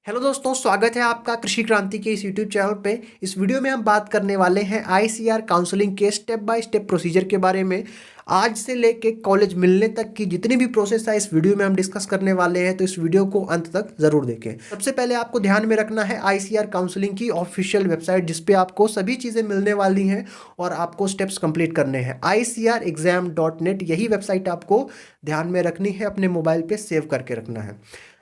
Hello दोस्तों, स्वागत है आपका कृषि क्रांति के इस यूट्यूब चैनल पे। इस वीडियो में हम बात करने वाले हैं आईसीआर काउंसलिंग के स्टेप बाय स्टेप प्रोसीजर के बारे में। आज से लेके कॉलेज मिलने तक की जितनी भी प्रोसेस है इस वीडियो में हम डिस्कस करने वाले हैं, तो इस वीडियो को अंत तक ज़रूर देखें। सबसे पहले आपको ध्यान में रखना है आईसीआर काउंसलिंग की ऑफिशियल वेबसाइट, जिसपे आपको सभी चीज़ें मिलने वाली हैं और आपको स्टेप्स कंप्लीट करने हैं। ICRexam.net यही वेबसाइट आपको ध्यान में रखनी है, अपने मोबाइल पे सेव करके रखना है।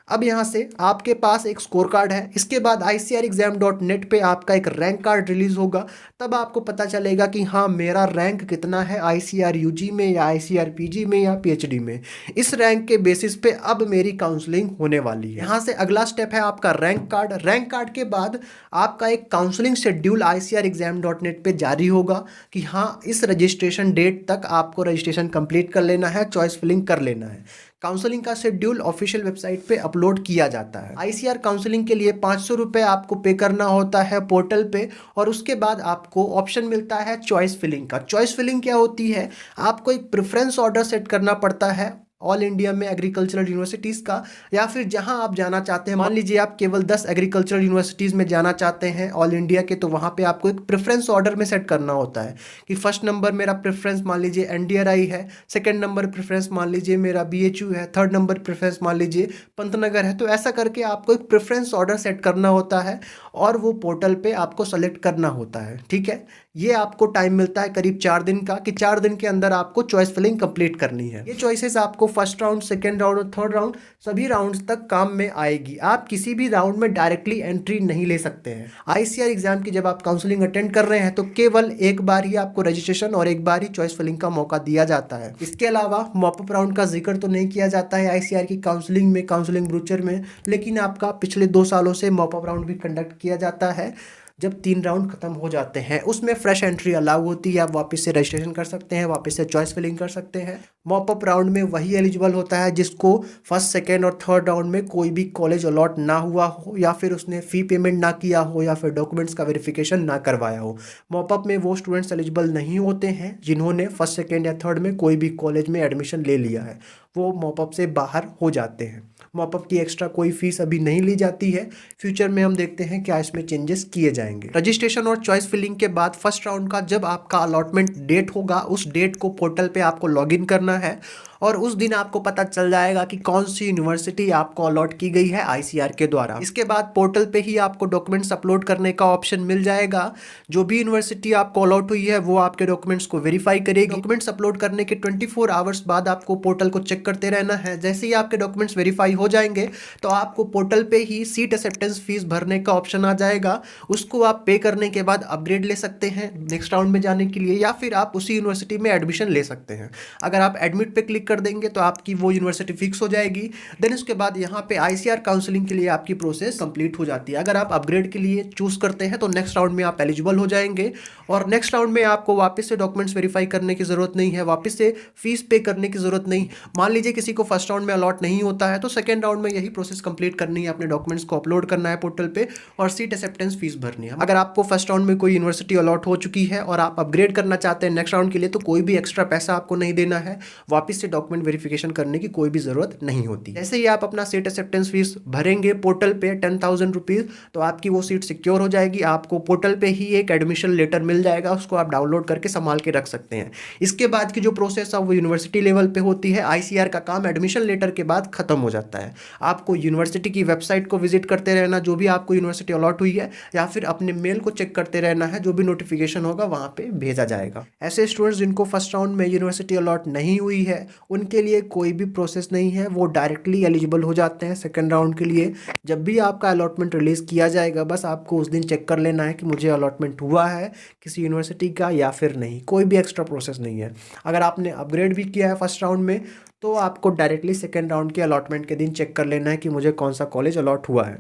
अब यहाँ से आपके पास एक स्कोर कार्ड है। इसके बाद ICRexam.net पे आपका एक रैंक कार्ड रिलीज होगा। तब आपको पता चलेगा कि हाँ, मेरा रैंक कितना है ICRUG में या ICRPG में या PhD में। इस रैंक के बेसिस पे अब मेरी काउंसलिंग होने वाली है। यहाँ से अगला स्टेप है आपका रैंक कार्ड। रैंक कार्ड के बाद आपका एक काउंसलिंग शेड्यूल ICRexam.net पे जारी होगा कि हाँ, इस रजिस्ट्रेशन डेट तक आपको रजिस्ट्रेशन कंप्लीट कर लेना है, चॉइस फिलिंग कर लेना है। काउंसलिंग का शेड्यूल ऑफिशियल वेबसाइट पे अपलोड किया जाता है। आईसीआर काउंसलिंग के लिए 500 रुपये आपको पे करना होता है पोर्टल पे, और उसके बाद आपको ऑप्शन मिलता है चॉइस फिलिंग का। चॉइस फिलिंग क्या होती है? आपको एक प्रेफरेंस ऑर्डर सेट करना पड़ता है ऑल इंडिया में एग्रीकल्चरल यूनिवर्सिटीज़ का, या फिर जहां आप जाना चाहते हैं। मान लीजिए आप केवल 10 एग्रीकल्चरल यूनिवर्सिटीज़ में जाना चाहते हैं ऑल इंडिया के, तो वहां पे आपको एक प्रेफरेंस ऑर्डर में सेट करना होता है कि फर्स्ट नंबर मेरा प्रेफरेंस मान लीजिए NDRI है, सेकंड नंबर प्रेफरेंस मान लीजिए मेरा BHU है, थर्ड नंबर प्रेफरेंस मान लीजिए पंतनगर है। तो ऐसा करके आपको एक प्रेफरेंस ऑर्डर सेट करना होता है और वो पोर्टल पे आपको सेलेक्ट करना होता है। ठीक है, ये आपको टाइम मिलता है करीब 4 दिन का, कि 4 दिन के अंदर आपको चॉइस फिलिंग कंप्लीट करनी है। ये चॉइसेस आपको फर्स्ट राउंड, सेकेंड राउंड और थर्ड राउंड सभी राउंड्स तक काम में आएगी। आप किसी भी राउंड में डायरेक्टली एंट्री नहीं ले सकते हैं। आईसीआर एग्जाम की जब आप काउंसलिंग अटेंड कर रहे हैं तो केवल एक बार ही आपको रजिस्ट्रेशन और एक बार ही चॉइस फिलिंग का मौका दिया जाता है। इसके अलावा मॉपअप राउंड का जिक्र तो नहीं किया जाता है आईसीआर की काउंसलिंग में, काउंसलिंग ब्रोचर में, लेकिन आपका पिछले 2 सालों से मॉपअप राउंड भी कंडक्ट किया जाता है। जब 3 राउंड खत्म हो जाते हैं उसमें फ्रेश एंट्री अलाउ होती है। आप वापस से रजिस्ट्रेशन कर सकते हैं, वापस से चॉइस फिलिंग कर सकते हैं। मॉपअप राउंड में वही एलिजिबल होता है जिसको फर्स्ट, सेकेंड और थर्ड राउंड में कोई भी कॉलेज अलॉट ना हुआ हो, या फिर उसने फ़ी पेमेंट ना किया हो, या फिर डॉक्यूमेंट्स का वेरिफिकेशन ना करवाया हो। मॉपअप में वो स्टूडेंट्स एलिजिबल नहीं होते हैं जिन्होंने फर्स्ट, सेकेंड या थर्ड में कोई भी कॉलेज में एडमिशन ले लिया है, वो मॉपअप से बाहर हो जाते हैं। मॉपअप की एक्स्ट्रा कोई फीस अभी नहीं ली जाती है। फ्यूचर में हम देखते हैं क्या इसमें चेंजेस किए जाएंगे। रजिस्ट्रेशन और चॉइस फिलिंग के बाद फर्स्ट राउंड का जब आपका अलॉटमेंट डेट होगा, उस डेट को पोर्टल पे आपको लॉगिन करना है और उस दिन आपको पता चल जाएगा कि कौन सी यूनिवर्सिटी आपको अलॉट की गई है आईसीआर के द्वारा। इसके बाद पोर्टल पे ही आपको डॉक्यूमेंट्स अपलोड करने का ऑप्शन मिल जाएगा। जो भी यूनिवर्सिटी आपको अलॉट हुई है वो आपके डॉक्यूमेंट्स को वेरीफाई करेगी। डॉक्यूमेंट्स अपलोड करने के 24 आवर्स बाद आपको पोर्टल को चेक करते रहना है। जैसे ही आपके डॉक्यूमेंट्स वेरीफाई हो जाएंगे तो आपको पोर्टल पे ही सीट एक्सेप्टेंस फीस भरने का ऑप्शन आ जाएगा। उसको आप पे करने के बाद अपग्रेड ले सकते हैं नेक्स्ट राउंड में जाने के लिए, या फिर आप उसी यूनिवर्सिटी में एडमिशन ले सकते हैं। अगर आप एडमिट पे क्लिक कर देंगे तो आपकी वो यूनिवर्सिटी फिक्स हो जाएगी। देन उसके बाद यहाँ पे आईसीआर काउंसलिंग के लिए आपकी प्रोसेस कंप्लीट हो जाती है। अगर आप अपग्रेड के लिए चूज करते हैं तो नेक्स्ट राउंड में आप एलिजिबल हो जाएंगे, और नेक्स्ट राउंड में आपको वापस से डॉक्यूमेंट्स वेरीफाई करने की जरूरत नहीं है, वापस से फीस पे करने की जरूरत नहीं। मान लीजिए किसी को फर्स्ट राउंड में अलॉट नहीं होता है तो सेकेंड राउंड में यही प्रोसेस कंप्लीट करनी है, अपने डॉक्यूमेंट्स को अपलोड करना है पोर्टल पे और सीट एक्सेप्टेंस फीस भरनी है। अगर आपको फर्स्ट राउंड में कोई यूनिवर्सिटी अलॉट हो चुकी है और आप अपग्रेड करना चाहते हैं नेक्स्ट राउंड के लिए, तो कोई भी एक्स्ट्रा पैसा आपको नहीं देना है, वापस से डॉक्यूमेंट वेरिफिकेशन करने की कोई भी जरूरत नहीं होती। जैसे ही आप अपना सीट एक्सेप्टेंस फीस भरेंगे पोर्टल पे 10,000 रुपीज, तो आपकी वो सीट सिक्योर हो जाएगी। आपको पोर्टल पे ही एक एडमिशन लेटर मिल जाएगा, उसको आप डाउनलोड करके संभाल के रख सकते हैं। इसके बाद की जो प्रोसेस है वो यूनिवर्सिटी लेवल पे होती है। आईसीआर का काम एडमिशन लेटर के बाद खत्म हो जाता है। आपको यूनिवर्सिटी की वेबसाइट को विजिट करते रहना, जो भी आपको यूनिवर्सिटी अलॉट हुई है, या फिर अपने मेल को चेक करते रहना है, जो भी नोटिफिकेशन होगा वहां पे भेजा जाएगा। ऐसे स्टूडेंट्स जिनको फर्स्ट राउंड में यूनिवर्सिटी अलॉट नहीं हुई है उनके लिए कोई भी प्रोसेस नहीं है, वो डायरेक्टली एलिजिबल हो जाते हैं सेकेंड राउंड के लिए। जब भी आपका अलॉटमेंट रिलीज किया जाएगा, बस आपको उस दिन चेक कर लेना है कि मुझे अलॉटमेंट हुआ है किसी यूनिवर्सिटी का या फिर नहीं। कोई भी एक्स्ट्रा प्रोसेस नहीं है। अगर आपने अपग्रेड भी किया है फर्स्ट राउंड में तो आपको डायरेक्टली सेकेंड राउंड के अलॉटमेंट के दिन चेक कर लेना है कि मुझे कौन सा कॉलेज अलॉट हुआ है।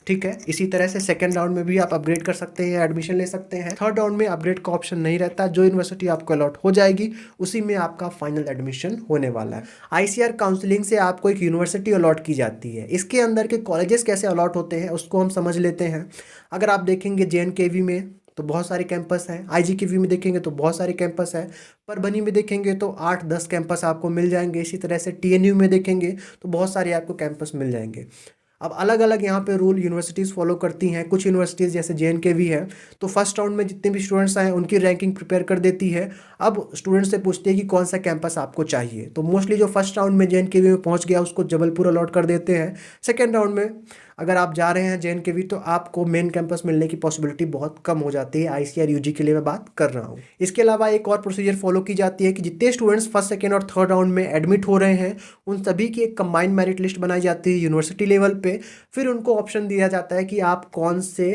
ठीक है, इसी तरह से सेकंड राउंड में भी आप अपग्रेड कर सकते हैं, एडमिशन ले सकते हैं। थर्ड राउंड में अपग्रेड का ऑप्शन नहीं रहता, जो यूनिवर्सिटी आपको अलॉट हो जाएगी उसी में आपका फाइनल एडमिशन होने वाला है। आईसीआर काउंसलिंग से आपको एक यूनिवर्सिटी अलॉट की जाती है। इसके अंदर के कॉलेजेस कैसे अलॉट होते हैं उसको हम समझ लेते हैं। अगर आप देखेंगे JNKV में तो बहुत सारे कैंपस हैं, IGKV में देखेंगे तो बहुत सारे कैंपस हैं, परभनी में देखेंगे तो 8-10 कैंपस आपको मिल जाएंगे। इसी तरह से TNU में देखेंगे तो बहुत सारे आपको कैंपस मिल जाएंगे। अब अलग अलग यहाँ पे रूल यूनिवर्सिटीज़ फॉलो करती हैं। कुछ यूनिवर्सिटीज़ जैसे JNKV है तो फर्स्ट राउंड में जितने भी स्टूडेंट्स आए उनकी रैंकिंग प्रिपेयर कर देती है। अब स्टूडेंट्स से पूछते हैं कि कौन सा कैंपस आपको चाहिए, तो मोस्टली जो फर्स्ट राउंड में JNKV में पहुँच गया उसको जबलपुर अलॉट कर देते हैं। सेकेंड राउंड में अगर आप जा रहे हैं JNKV तो आपको मेन कैंपस मिलने की पॉसिबिलिटी बहुत कम हो जाती है। ICAR UG के लिए मैं बात कर रहा हूँ। इसके अलावा एक और प्रोसीजर फॉलो की जाती है कि जितने स्टूडेंट्स फर्स्ट सेकेंड और थर्ड राउंड में एडमिट हो रहे हैं उन सभी की एक कंबाइंड मेरिट लिस्ट बनाई जाती है यूनिवर्सिटी लेवल पे। फिर उनको ऑप्शन दिया जाता है कि आप कौन से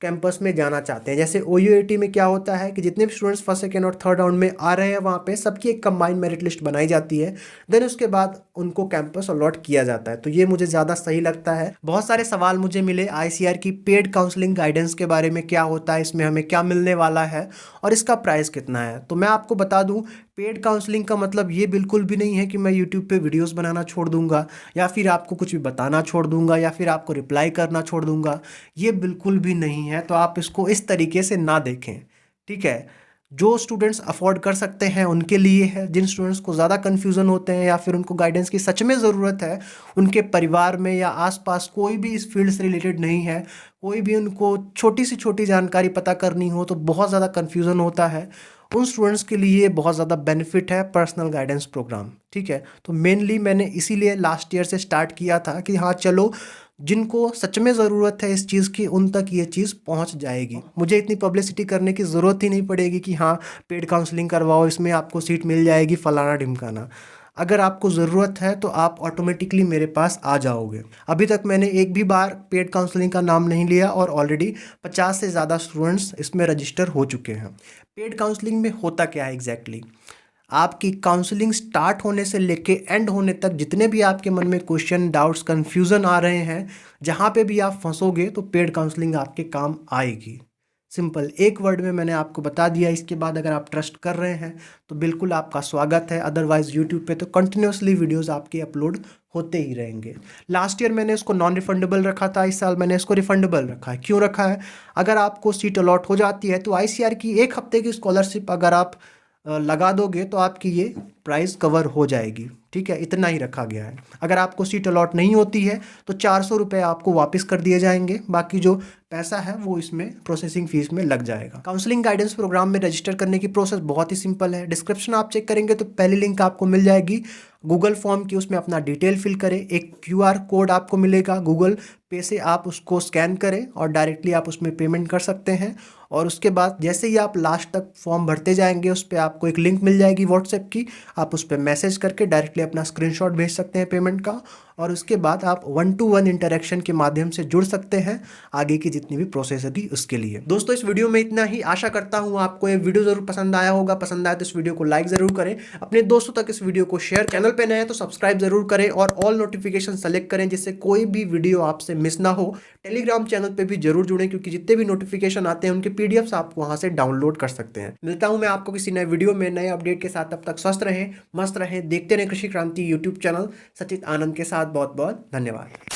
कैंपस में जाना चाहते हैं। जैसे OUAT में क्या होता है कि जितने भी स्टूडेंट्स फर्स्ट सेकेंड और थर्ड राउंड में आ रहे हैं वहाँ पे सबकी एक कंबाइंड मेरिट लिस्ट बनाई जाती है। देन उसके बाद उनको कैंपस अलॉट किया जाता है। तो ये मुझे ज़्यादा सही लगता है। बहुत सारे सवाल मुझे मिले ICAR की पेड काउंसलिंग गाइडेंस के बारे में, क्या होता है, इसमें हमें क्या मिलने वाला है और इसका प्राइस कितना है। तो मैं आपको बता दूं, पेड काउंसलिंग का मतलब ये बिल्कुल भी नहीं है कि मैं यूट्यूब पे वीडियोस बनाना छोड़ दूंगा या फिर आपको कुछ भी बताना छोड़ दूंगा या फिर आपको रिप्लाई करना छोड़ दूंगा। ये बिल्कुल भी नहीं है, तो आप इसको इस तरीके से ना देखें, ठीक है। जो स्टूडेंट्स अफोर्ड कर सकते हैं उनके लिए है। जिन स्टूडेंट्स को ज़्यादा कन्फ्यूज़न होते हैं या फिर उनको गाइडेंस की सच में ज़रूरत है, उनके परिवार में या आसपास कोई भी इस फील्ड से रिलेटेड नहीं है, कोई भी उनको छोटी से छोटी जानकारी पता करनी हो तो बहुत ज़्यादा कन्फ्यूज़न होता है, उन स्टूडेंट्स के लिए बहुत ज़्यादा बेनिफिट है पर्सनल गाइडेंस प्रोग्राम, ठीक है। तो मेनली मैंने इसीलिए लास्ट ईयर से स्टार्ट किया था कि हाँ चलो, जिनको सच में ज़रूरत है इस चीज़ की उन तक ये चीज़ पहुंच जाएगी। मुझे इतनी पब्लिसिटी करने की ज़रूरत ही नहीं पड़ेगी कि हाँ पेड काउंसलिंग करवाओ, इसमें आपको सीट मिल जाएगी, फलाना ढिमकाना। अगर आपको ज़रूरत है तो आप ऑटोमेटिकली मेरे पास आ जाओगे। अभी तक मैंने एक भी बार पेड काउंसलिंग का नाम नहीं लिया और ऑलरेडी 50 से ज़्यादा स्टूडेंट्स इसमें रजिस्टर हो चुके हैं। पेड काउंसलिंग में होता क्या है एग्जैक्टली, आपकी काउंसलिंग स्टार्ट होने से लेके एंड होने तक जितने भी आपके मन में क्वेश्चन, डाउट्स, कन्फ्यूज़न आ रहे हैं, जहाँ पे भी आप फंसोगे तो पेड काउंसलिंग आपके काम आएगी। सिंपल, एक वर्ड में मैंने आपको बता दिया। इसके बाद अगर आप ट्रस्ट कर रहे हैं तो बिल्कुल आपका स्वागत है, अदरवाइज़ यूट्यूब पे तो कंटिन्यूसली वीडियोस आपके अपलोड होते ही रहेंगे। लास्ट ईयर मैंने इसको नॉन रिफंडेबल रखा था, इस साल मैंने इसको रिफंडेबल रखा है। क्यों रखा है? अगर आपको सीट अलॉट हो जाती है तो ICAR की एक हफ्ते की स्कॉलरशिप अगर आप लगा दोगे तो आपकी ये प्राइस कवर हो जाएगी, ठीक है। इतना ही रखा गया है। अगर आपको सीट अलॉट नहीं होती है तो 400 रुपये आपको वापस कर दिए जाएंगे, बाकी जो पैसा है वो इसमें प्रोसेसिंग फीस में लग जाएगा। काउंसलिंग गाइडेंस प्रोग्राम में रजिस्टर करने की प्रोसेस बहुत ही सिंपल है। डिस्क्रिप्शन आप चेक करेंगे तो पहली लिंक आपको मिल जाएगी गूगल फॉर्म की, उसमें अपना डिटेल फिल करें। एक QR कोड आपको मिलेगा, गूगल पे से आप उसको स्कैन करें और डायरेक्टली आप उसमें पेमेंट कर सकते हैं। और उसके बाद जैसे ही आप लास्ट तक फॉर्म भरते जाएंगे उस पर आपको एक लिंक मिल जाएगी व्हाट्सएप की, आप उस पर मैसेज करके डायरेक्टली अपना स्क्रीनशॉट भेज सकते हैं पेमेंट का। और उसके बाद आप 1-to-1 इंटरेक्शन के माध्यम से जुड़ सकते हैं आगे की जितनी भी प्रोसेस होगी उसके लिए। दोस्तों इस वीडियो में इतना ही। आशा करता हूँ आपको ये वीडियो जरूर पसंद आया होगा। पसंद आया तो इस वीडियो को लाइक जरूर करें, अपने दोस्तों तक इस वीडियो को शेयर, चैनल पे नए हैं तो सब्सक्राइब जरूर करें और ऑल नोटिफिकेशन सेलेक्ट करें जिससे कोई भी वीडियो आपसे मिस ना हो। टेलीग्राम चैनल पे भी जरूर जुड़ें क्योंकि जितने भी नोटिफिकेशन आते हैं उनके PDFs आप वहां से डाउनलोड कर सकते हैं। मिलता हूं मैं आपको किसी नए वीडियो में नए अपडेट के साथ। तब तक स्वस्थ रहें, मस्त रहें, देखते रहें कृषि क्रांति यूट्यूब चैनल सचित आनंद के साथ। बहुत बहुत धन्यवाद।